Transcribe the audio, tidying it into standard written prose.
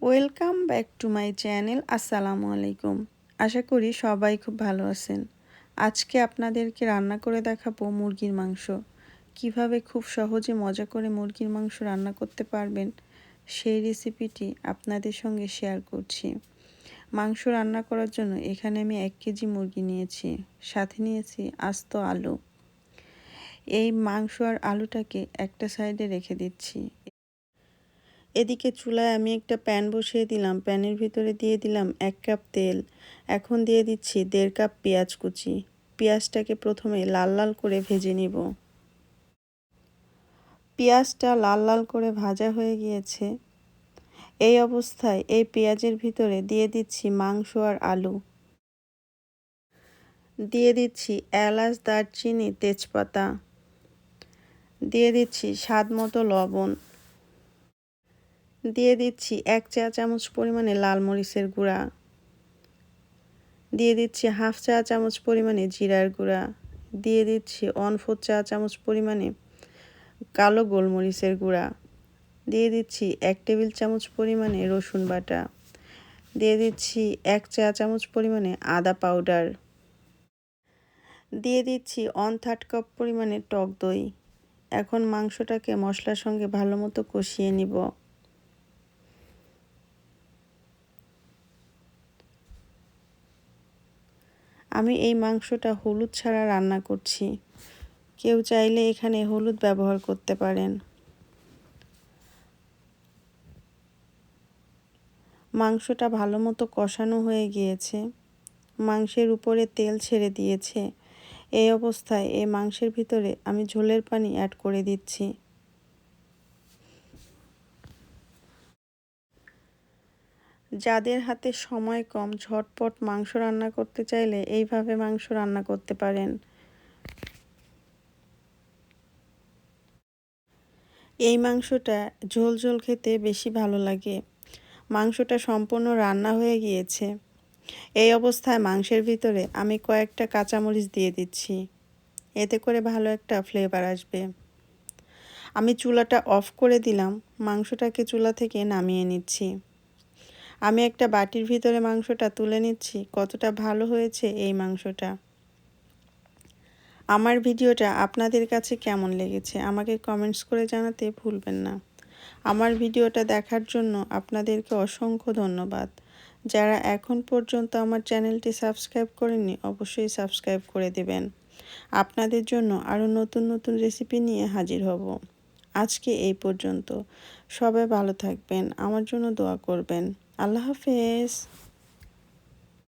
Welcome back to my channel. আসসালামু আলাইকুম। আশা করি সবাই খুব ভালো আছেন। আজকে আপনাদেরকে রান্না করে দেখাবো মুরগির মাংস। কিভাবে খুব সহজে মজা করে মুরগির মাংস রান্না করতে পারবেন সেই রেসিপিটি আপনাদের সঙ্গে শেয়ার করছি। মাংস রান্না করার জন্য এখানে আমি 1 কেজি মুরগি নিয়েছি, সাথে নিয়েছি আস্ত আলু। এই মাংস আর আলুটাকে একটা সাইডে রেখে দিচ্ছি। এদিকে চুলায় আমি একটা প্যান বসিয়ে দিলাম। প্যানের ভিতরে দিয়ে দিলাম 1 কাপ তেল। এখন দিয়ে দিচ্ছি 1.5 কাপ পেঁয়াজ কুচি। পেঁয়াজটাকে প্রথমে লাল লাল করে ভেজে নিব। পেঁয়াজটা লাল লাল করে ভাজা হয়ে গিয়েছে। এই অবস্থায় এই পেঁয়াজের ভিতরে দিয়ে দিচ্ছি মাংস আর আলু। দিয়ে দিচ্ছি এলাচ, দারচিনি, তেজপাতা। দিয়ে দিচ্ছি স্বাদ মতো লবণ। দিয়ে দিচ্ছি 1 চা চামচ পরিমাণে লাল মরিচের গুঁড়া। দিয়ে দিচ্ছি হাফ চা চামচ পরিমাণে জিরার গুঁড়া। দিয়ে দিচ্ছি 1/4 চা চামচ পরিমাণে কালো গোলমরিচের গুঁড়া। দিয়ে দিচ্ছি 1 টেবিল চামচ পরিমাণে রসুন বাটা। দিয়ে দিচ্ছি 1 চা চামচ পরিমাণে আদা পাউডার। দিয়ে দিচ্ছি 1/3 কাপ পরিমাণে টক দই। এখন মাংসটাকে মশলার সঙ্গে ভালো মতো কষিয়ে নিব। আমি এই মাংসটা হলুদ ছাড়া রান্না করছি। কেউ চাইলে এখানে হলুদ ব্যবহার করতে পারেন। মাংসটা ভালো মতো কষানো হয়ে গিয়েছে। মাংসের উপরে তেল ছেড়ে দিয়েছে। এই অবস্থায় এই মাংসের ভিতরে আমি ঝোলের পানি অ্যাড করে দিচ্ছি। যাদের হাতে সময় কম, ঝটপট মাংস রান্না করতে চাইলে এইভাবে মাংস রান্না করতে পারেন। এই মাংসটা ঝোল ঝোল খেতে বেশি ভালো লাগে। মাংসটা সম্পূর্ণ রান্না হয়ে গিয়েছে। এই অবস্থায় মাংসের ভিতরে আমি কয়েকটা কাঁচামরিচ দিয়ে দিচ্ছি। এতে করে ভালো একটা ফ্লেভার আসবে। আমি চুলাটা অফ করে দিলাম। মাংসটাকে চুলা থেকে নামিয়ে নিচ্ছি। আমি একটা বাটির ভিতরে মাংসটা তুলে নিচ্ছি। কতটা ভালো হয়েছে এই মাংসটা। আমার ভিডিওটা আপনাদের কাছে কেমন লেগেছে আমাকে কমেন্টস করে জানাতে ভুলবেন না। আমার ভিডিওটা দেখার জন্য আপনাদেরকে অসংখ্য ধন্যবাদ। যারা এখন পর্যন্ত আমার চ্যানেলটি সাবস্ক্রাইব করেননি অবশ্যই সাবস্ক্রাইব করে দেবেন। আপনাদের জন্য আরও নতুন নতুন রেসিপি নিয়ে হাজির হব। আজকে এই পর্যন্ত। সবাই ভালো থাকবেন, আমার জন্য দোয়া করবেন। আল্লাহ হাফেজ।